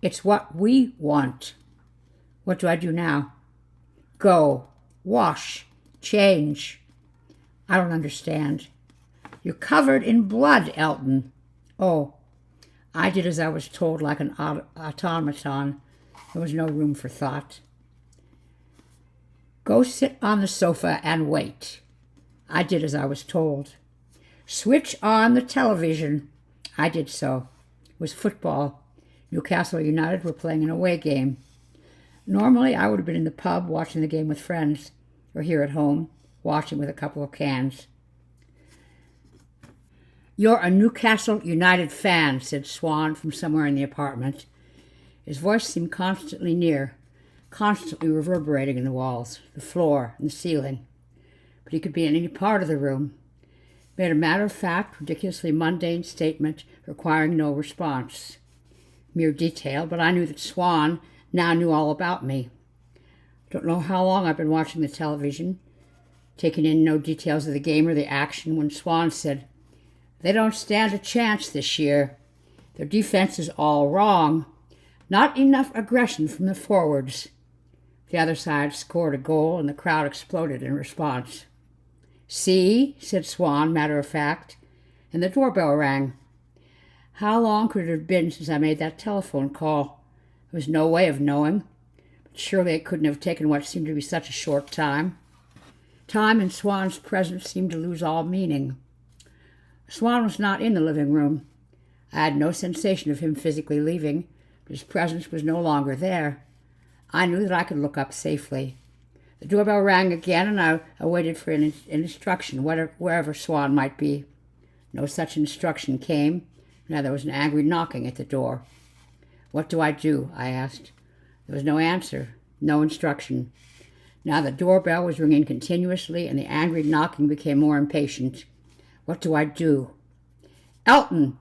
It's what we want. What do I do now? Go. Wash. Change. I don't understand. You're covered in blood, Elton. Oh, I did as I was told like an automaton. There was no room for thought. Go sit on the sofa and wait. I did as I was told. Switch on the television. I did so. It was football. Newcastle United were playing an away game. Normally, I would have been in the pub watching the game with friends, or here at home, watching with a couple of cans. You're a Newcastle United fan, said Swan from somewhere in the apartment. His voice seemed constantly near, constantly reverberating in the walls, the floor, and the ceiling. But he could be in any part of the room. He made a matter-of-fact, ridiculously mundane statement requiring no response. Mere detail, but I knew that Swan now knew all about me. Don't know how long I've been watching the television, taking in no details of the game or the action, when Swan said, They don't stand a chance this year. Their defense is all wrong. Not enough aggression from the forwards. The other side scored a goal and the crowd exploded in response. See, said Swan, matter of fact, and the doorbell rang. How long could it have been since I made that telephone call? There was no way of knowing, but surely it couldn't have taken what seemed to be such a short time. Time in Swan's presence seemed to lose all meaning. Swan was not in the living room. I had no sensation of him physically leaving, but his presence was no longer there. I knew that I could look up safely. The doorbell rang again, and I waited for an instruction, wherever Swan might be. No such instruction came. Now there was an angry knocking at the door. What do I do? I asked. There was no answer, no instruction. Now the doorbell was ringing continuously, and the angry knocking became more impatient. What do I do? Elton!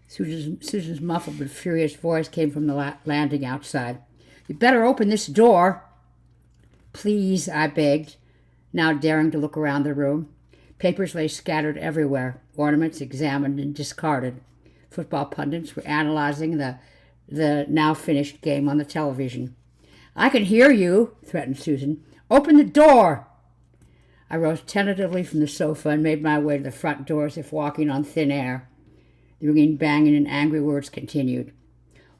Susan's muffled but furious voice came from the landing outside. You better open this door. Please, I begged, now daring to look around the room. Papers lay scattered everywhere, ornaments examined and discarded. Football pundits were analyzing the now finished game on the television. I can hear you, threatened Susan. Open the door! I rose tentatively from the sofa and made my way to the front door as if walking on thin air. The ringing, banging, and angry words continued.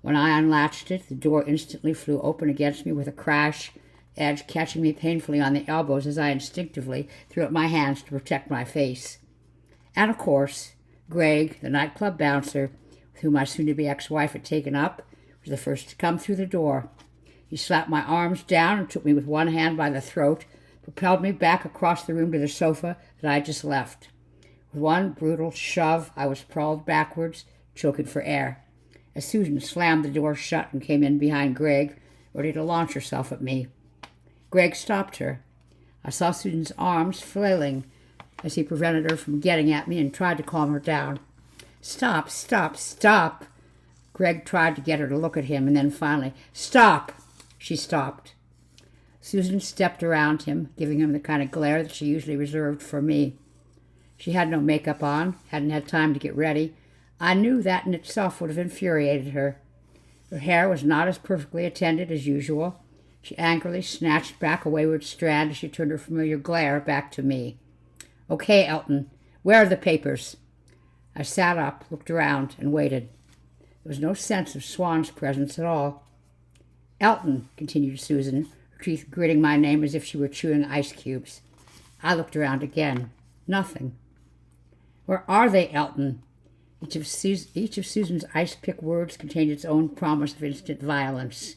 When I unlatched it, the door instantly flew open against me with a crash, edge catching me painfully on the elbows as I instinctively threw up my hands to protect my face. And of course, Greg, the nightclub bouncer, with whom my soon-to-be ex-wife had taken up, was the first to come through the door. He slapped my arms down and took me with one hand by the throat, propelled me back across the room to the sofa that I had just left. With one brutal shove, I was sprawled backwards, choking for air, as Susan slammed the door shut and came in behind Greg, ready to launch herself at me. Greg stopped her. I saw Susan's arms flailing as he prevented her from getting at me and tried to calm her down. Stop, stop, stop. Greg tried to get her to look at him, and then finally, stop. She stopped. Susan stepped around him, giving him the kind of glare that she usually reserved for me. She had no makeup on, hadn't had time to get ready. I knew that in itself would have infuriated her. Her hair was not as perfectly attended as usual. She angrily snatched back a wayward strand as she turned her familiar glare back to me. "Okay, Elton, where are the papers?" I sat up, looked around, and waited. There was no sense of Swan's presence at all. "Elton," continued Susan, her teeth gritting my name as if she were chewing ice cubes. I looked around again. Nothing. "Where are they, Elton?" Each of Susan's ice-pick words contained its own promise of instant violence.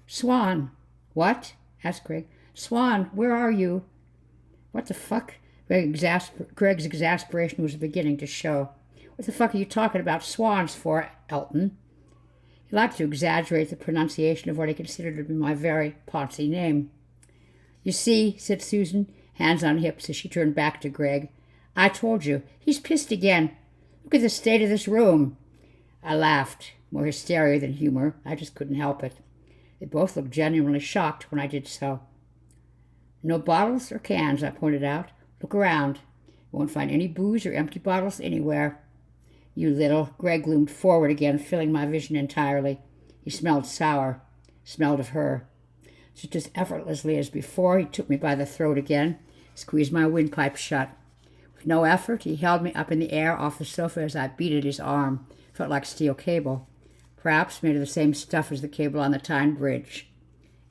"Swan." "What?" asked Greg. "Swan, where are you?" What the fuck? Greg's exasperation was beginning to show. "What the fuck are you talking about swans for, Elton?" He liked to exaggerate the pronunciation of what he considered to be my very poncy name. "You see," said Susan, hands on hips as she turned back to Greg. "I told you. He's pissed again. Look at the state of this room." I laughed, more hysteria than humor. I just couldn't help it. They both looked genuinely shocked when I did so. "No bottles or cans," I pointed out. "Look around. You won't find any booze or empty bottles anywhere." "You little—" Greg loomed forward again, filling my vision entirely. He smelled sour. Smelled of her. Just as effortlessly as before, he took me by the throat again, squeezed my windpipe shut. With no effort, he held me up in the air off the sofa as I beat at his arm. Felt like steel cable, perhaps made of the same stuff as the cable on the Tyne Bridge.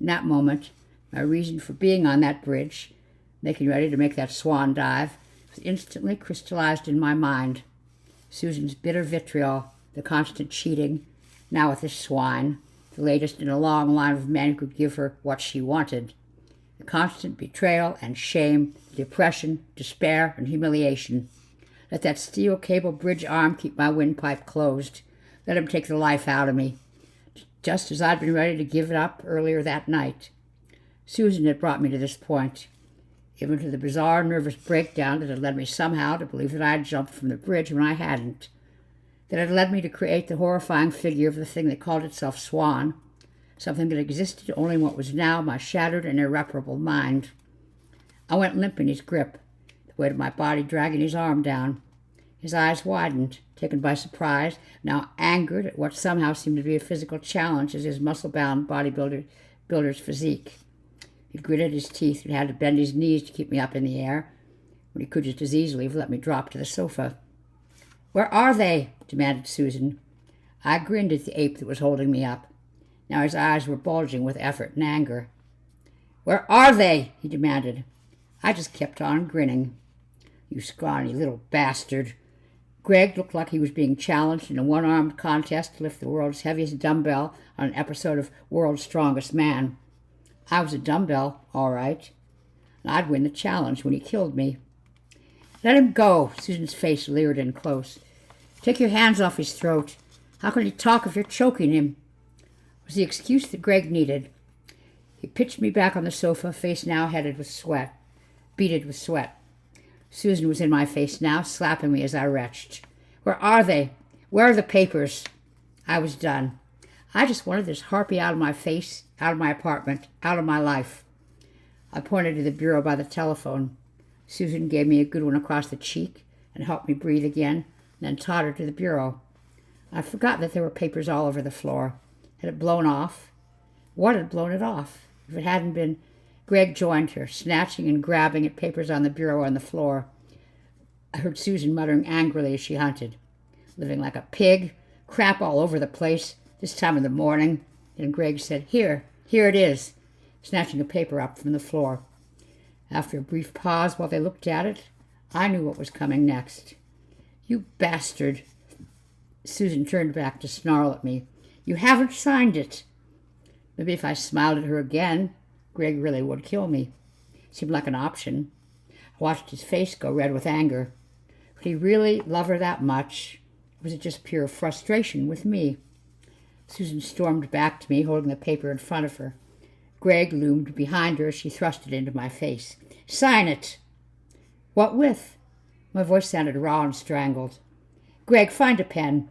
In that moment, my reason for being on that bridge, making ready to make that swan dive, was instantly crystallized in my mind. Susan's bitter vitriol, the constant cheating, now with this swine, the latest in a long line of men who could give her what she wanted. The constant betrayal and shame, depression, despair, and humiliation. Let that steel cable bridge arm keep my windpipe closed. Let him take the life out of me, just as I'd been ready to give it up earlier that night. Susan had brought me to this point, even to the bizarre nervous breakdown that had led me somehow to believe that I had jumped from the bridge when I hadn't, that had led me to create the horrifying figure of the thing that called itself Swan, something that existed only in what was now my shattered and irreparable mind. I went limp in his grip, the weight of my body dragging his arm down. His eyes widened, taken by surprise, now angered at what somehow seemed to be a physical challenge as his muscle-bound bodybuilder's physique. He gritted his teeth and had to bend his knees to keep me up in the air, when he could just as easily have let me drop to the sofa. "Where are they?" demanded Susan. I grinned at the ape that was holding me up. Now his eyes were bulging with effort and anger. "Where are they?" he demanded. I just kept on grinning. "You scrawny little bastard." Greg looked like he was being challenged in a one-armed contest to lift the world's heaviest dumbbell on an episode of World's Strongest Man. I was a dumbbell, all right, and I'd win the challenge when he killed me. "Let him go." Susan's face leered in close. "Take your hands off his throat. How can he talk if you're choking him?" It was the excuse that Greg needed. He pitched me back on the sofa, face now beaded with sweat. Susan was in my face now, slapping me as I retched. "Where are they? Where are the papers?" I was done. I just wanted this harpy out of my face, out of my apartment, out of my life. I pointed to the bureau by the telephone. Susan gave me a good one across the cheek and helped me breathe again, then tottered to the bureau. I forgot that there were papers all over the floor. Had it blown off? What had blown it off? If it hadn't been... Greg joined her, snatching and grabbing at papers on the bureau on the floor. I heard Susan muttering angrily as she hunted. "Living like a pig, crap all over the place, this time of the morning." And Greg said, Here it is," snatching a paper up from the floor. After a brief pause while they looked at it, I knew what was coming next. "You bastard." Susan turned back to snarl at me. "You haven't signed it." Maybe if I smiled at her again, Greg really would kill me. Seemed like an option. I watched his face go red with anger. Could he really love her that much? Or was it just pure frustration with me? Susan stormed back to me, holding the paper in front of her. Greg loomed behind her as she thrust it into my face. "Sign it." "What with?" My voice sounded raw and strangled. "Greg, find a pen."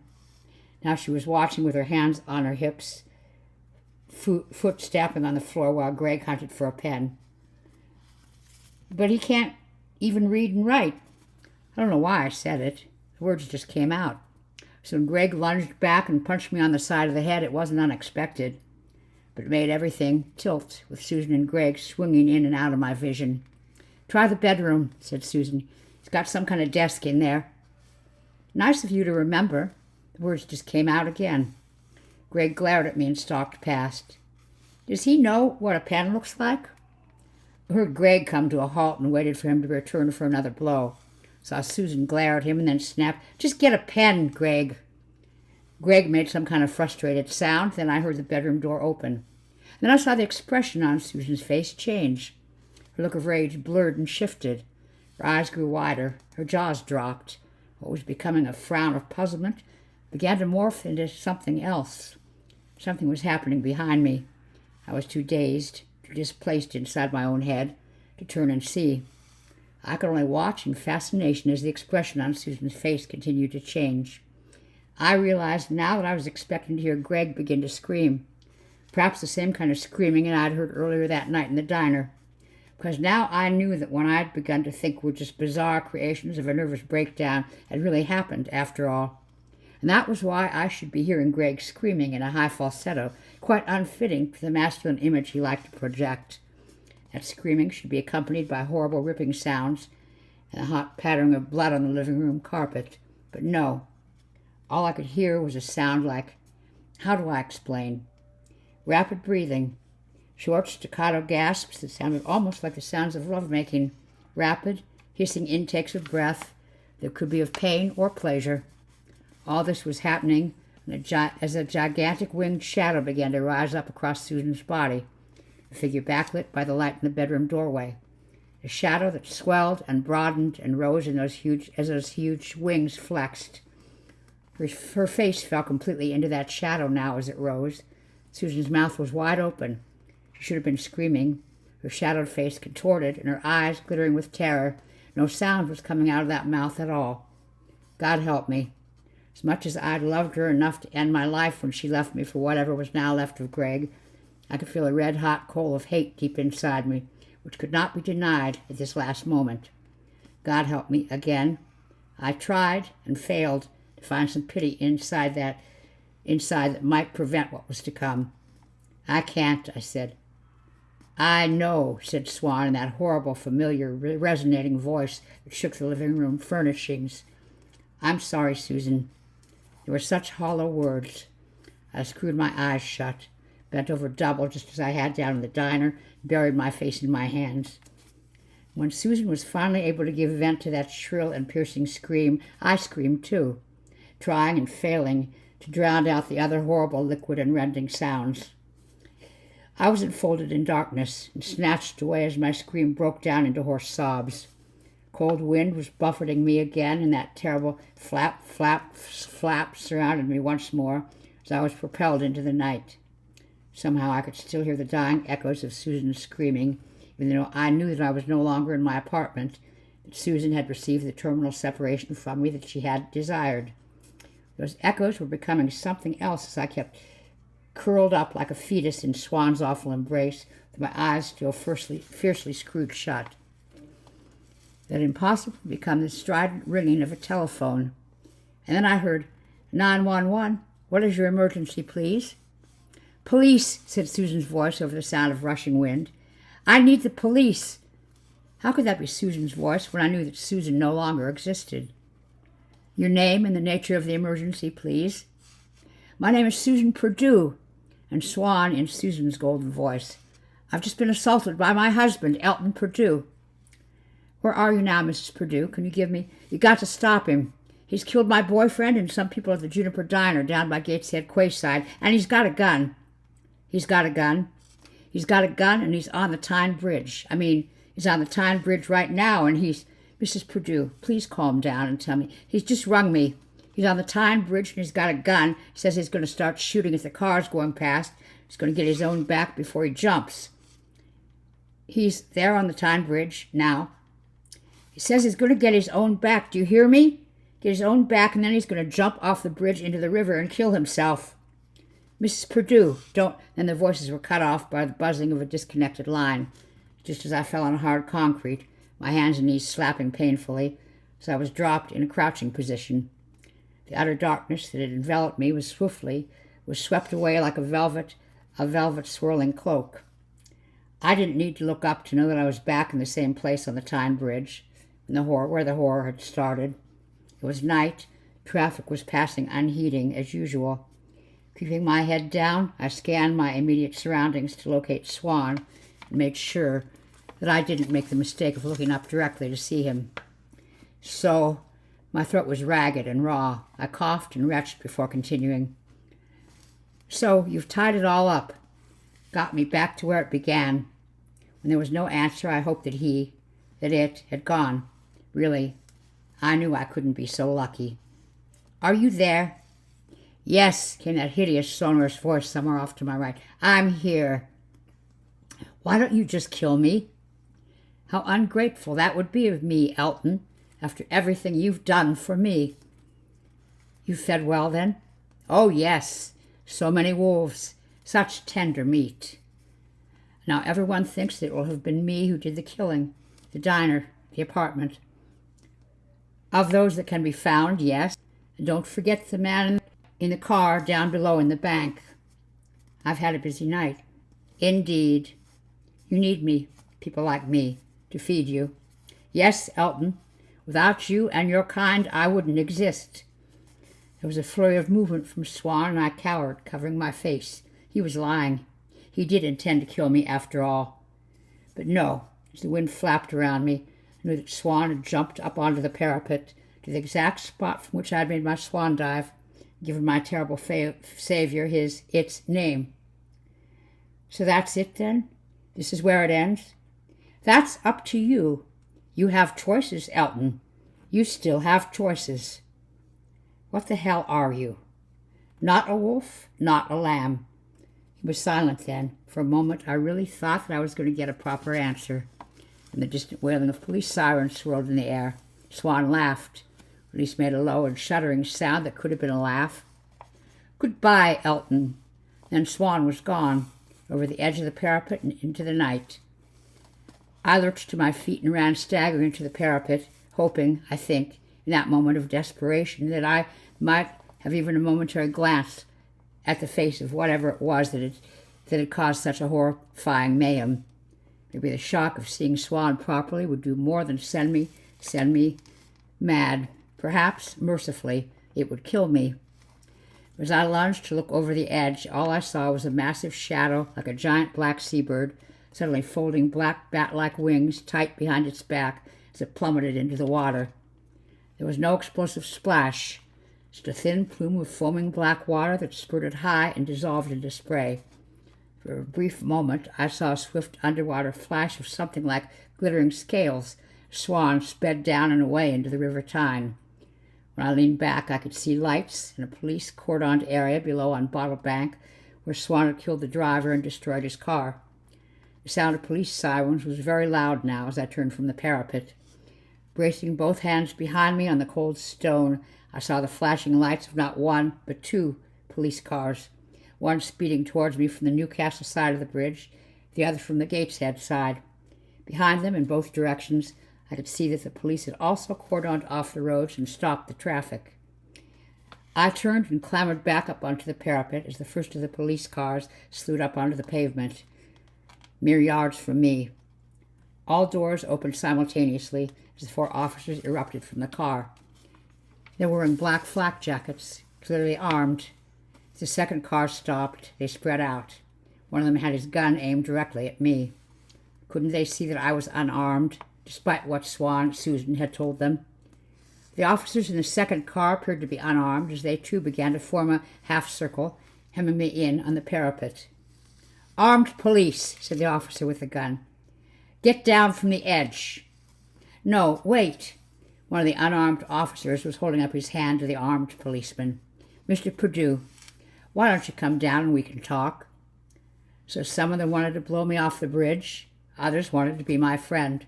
Now she was watching with her hands on her hips, foot stamping on the floor while Greg hunted for a pen. "But he can't even read and write." I don't know why I said it. The words just came out. So when Greg lunged back and punched me on the side of the head, it wasn't unexpected, but it made everything tilt with Susan and Greg swinging in and out of my vision. "Try the bedroom," said Susan. "It's got some kind of desk in there." "Nice of you to remember." The words just came out again. Greg glared at me and stalked past. "Does he know what a pen looks like?" I heard Greg come to a halt and waited for him to return for another blow. Saw Susan glare at him and then snap, "Just get a pen, Greg." Greg made some kind of frustrated sound. Then I heard the bedroom door open. Then I saw the expression on Susan's face change. Her look of rage blurred and shifted. Her eyes grew wider. Her jaws dropped. What was becoming a frown of puzzlement began to morph into something else. Something was happening behind me. I was too dazed, too displaced inside my own head to turn and see. I could only watch in fascination as the expression on Susan's face continued to change. I realized now that I was expecting to hear Greg begin to scream. Perhaps the same kind of screaming that I'd heard earlier that night in the diner. Because now I knew that what I'd begun to think were just bizarre creations of a nervous breakdown had really happened after all. And that was why I should be hearing Greg screaming in a high falsetto, quite unfitting to the masculine image he liked to project. That screaming should be accompanied by horrible ripping sounds and the hot pattering of blood on the living room carpet. But no. All I could hear was a sound like, how do I explain? Rapid breathing, short staccato gasps that sounded almost like the sounds of lovemaking, rapid, hissing intakes of breath that could be of pain or pleasure. All this was happening as a gigantic winged shadow began to rise up across Susan's body, a figure backlit by the light in the bedroom doorway, a shadow that swelled and broadened and rose in as those huge wings flexed. Her face fell completely into that shadow now as it rose. Susan's mouth was wide open. She should have been screaming, her shadowed face contorted and her eyes glittering with terror. No sound was coming out of that mouth at all. God help me. As much as I'd loved her enough to end my life when she left me for whatever was now left of Greg, I could feel a red-hot coal of hate deep inside me, which could not be denied at this last moment. God help me again. I tried and failed to find some pity inside that might prevent what was to come. "I can't," I said. "I know," said Swan in that horrible, familiar, resonating voice that shook the living room furnishings. "I'm sorry, Susan." They were such hollow words. I screwed my eyes shut, bent over double just as I had down in the diner, and buried my face in my hands. When Susan was finally able to give vent to that shrill and piercing scream, I screamed too, trying and failing to drown out the other horrible liquid and rending sounds. I was enfolded in darkness and snatched away as my scream broke down into hoarse sobs. Cold wind was buffeting me again, and that terrible flap, flap, flap surrounded me once more as I was propelled into the night. Somehow I could still hear the dying echoes of Susan's screaming, even though I knew that I was no longer in my apartment, that Susan had received the terminal separation from me that she had desired. Those echoes were becoming something else as I kept curled up like a fetus in Swan's awful embrace, with my eyes still fiercely screwed shut. That impossible to become the strident ringing of a telephone. And then I heard, 911, what is your emergency, please? Police, said Susan's voice over the sound of rushing wind. I need the police. How could that be Susan's voice when I knew that Susan no longer existed? Your name and the nature of the emergency, please. My name is Susan Perdue, and Swan in Susan's golden voice. I've just been assaulted by my husband, Elton Perdue. Where are you now, Mrs. Perdue? Can you give me... You got to stop him. He's killed my boyfriend and some people at the Juniper Diner down by Gateshead Quayside, and he's got a gun. He's got a gun. He's got a gun, and he's on the Tyne Bridge. He's on the Tyne Bridge right now, and he's... Mrs. Perdue, please calm down and tell me. He's just rung me. He's on the Tyne Bridge, and he's got a gun. He says he's going to start shooting at the cars going past. He's going to get his own back before he jumps. He's there on the Tyne Bridge now. He says he's going to get his own back. Do you hear me? Get his own back, and then he's going to jump off the bridge into the river and kill himself. Mrs. Perdue, don't... Then the voices were cut off by the buzzing of a disconnected line. Just as I fell on hard concrete, my hands and knees slapping painfully, as I was dropped in a crouching position. The utter darkness that had enveloped me was swept away like a velvet swirling cloak. I didn't need to look up to know that I was back in the same place on the Tyne Bridge, where the horror had started. It was night. Traffic was passing unheeding, as usual. Keeping my head down, I scanned my immediate surroundings to locate Swan and made sure that I didn't make the mistake of looking up directly to see him. So, my throat was ragged and raw. I coughed and retched before continuing. So, you've tied it all up. Got me back to where it began. When there was no answer, I hoped that it had gone. Really, I knew I couldn't be so lucky. Are you there? Yes, came that hideous, sonorous voice somewhere off to my right. I'm here. Why don't you just kill me? How ungrateful that would be of me, Elton, after everything you've done for me. You fed well, then? Oh, yes. So many wolves. Such tender meat. Now everyone thinks that it will have been me who did the killing. The diner, the apartment. Of those that can be found, yes. And don't forget the man in the car down below in the bank. I've had a busy night. Indeed. You need me, people like me, to feed you. Yes, Elton. Without you and your kind, I wouldn't exist. There was a flurry of movement from Swan, and I cowered, covering my face. He was lying. He did intend to kill me after all. But no, as the wind flapped around me, I knew that Swan had jumped up onto the parapet to the exact spot from which I had made my swan dive, given my terrible savior its name. So that's it, then? This is where it ends? That's up to you. You have choices, Elton. You still have choices. What the hell are you? Not a wolf, not a lamb. He was silent then. For a moment, I really thought that I was going to get a proper answer. And the distant wailing of police sirens swirled in the air. Swan laughed, or at least made a low and shuddering sound that could have been a laugh. Goodbye, Elton. Then Swan was gone, over the edge of the parapet and into the night. I lurched to my feet and ran staggering to the parapet, hoping, I think, in that moment of desperation, that I might have even a momentary glance at the face of whatever it was that had caused such a horrifying mayhem. Maybe the shock of seeing Swan properly would do more than send me mad. Perhaps, mercifully, it would kill me. As I lunged to look over the edge, all I saw was a massive shadow like a giant black seabird, suddenly folding black bat-like wings tight behind its back as it plummeted into the water. There was no explosive splash, just a thin plume of foaming black water that spurted high and dissolved into spray. For a brief moment, I saw a swift underwater flash of something like glittering scales. Swan sped down and away into the River Tyne. When I leaned back, I could see lights in a police cordoned area below on Bottle Bank, where Swan had killed the driver and destroyed his car. The sound of police sirens was very loud now as I turned from the parapet. Bracing both hands behind me on the cold stone, I saw the flashing lights of not one, but two police cars, one speeding towards me from the Newcastle side of the bridge, the other from the Gateshead side. Behind them, in both directions, I could see that the police had also cordoned off the roads and stopped the traffic. I turned and clambered back up onto the parapet as the first of the police cars slewed up onto the pavement, mere yards from me. All doors opened simultaneously as the four officers erupted from the car. They were in black flak jackets, clearly armed. As the second car stopped, they spread out. One of them had his gun aimed directly at me. Couldn't they see that I was unarmed, despite what Susan had told them? The officers in the second car appeared to be unarmed as they too began to form a half-circle, hemming me in on the parapet. "Armed police," said the officer with the gun. "Get down from the edge." "No, wait." One of the unarmed officers was holding up his hand to the armed policeman. "Mr. Perdue, why don't you come down and we can talk?" So some of them wanted to blow me off the bridge. Others wanted to be my friend.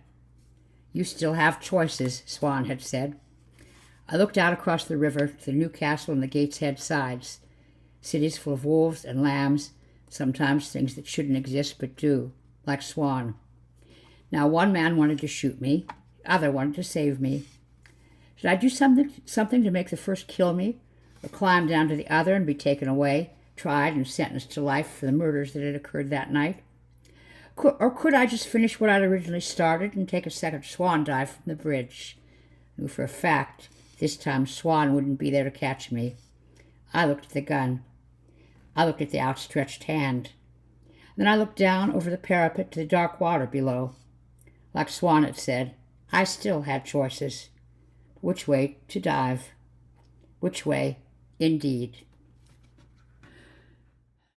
"You still have choices," Swan had said. I looked out across the river to the Newcastle and the Gateshead sides, cities full of wolves and lambs, sometimes things that shouldn't exist but do, like Swan. Now one man wanted to shoot me, the other wanted to save me. Should I do something to make the first kill me, or climb down to the other and be taken away, tried and sentenced to life for the murders that had occurred that night? Or could I just finish what I'd originally started and take a second swan dive from the bridge? I knew for a fact this time Swan wouldn't be there to catch me. I looked at the gun. I looked at the outstretched hand. Then I looked down over the parapet to the dark water below. Like Swan had said, I still had choices. Which way to dive? Which way, indeed?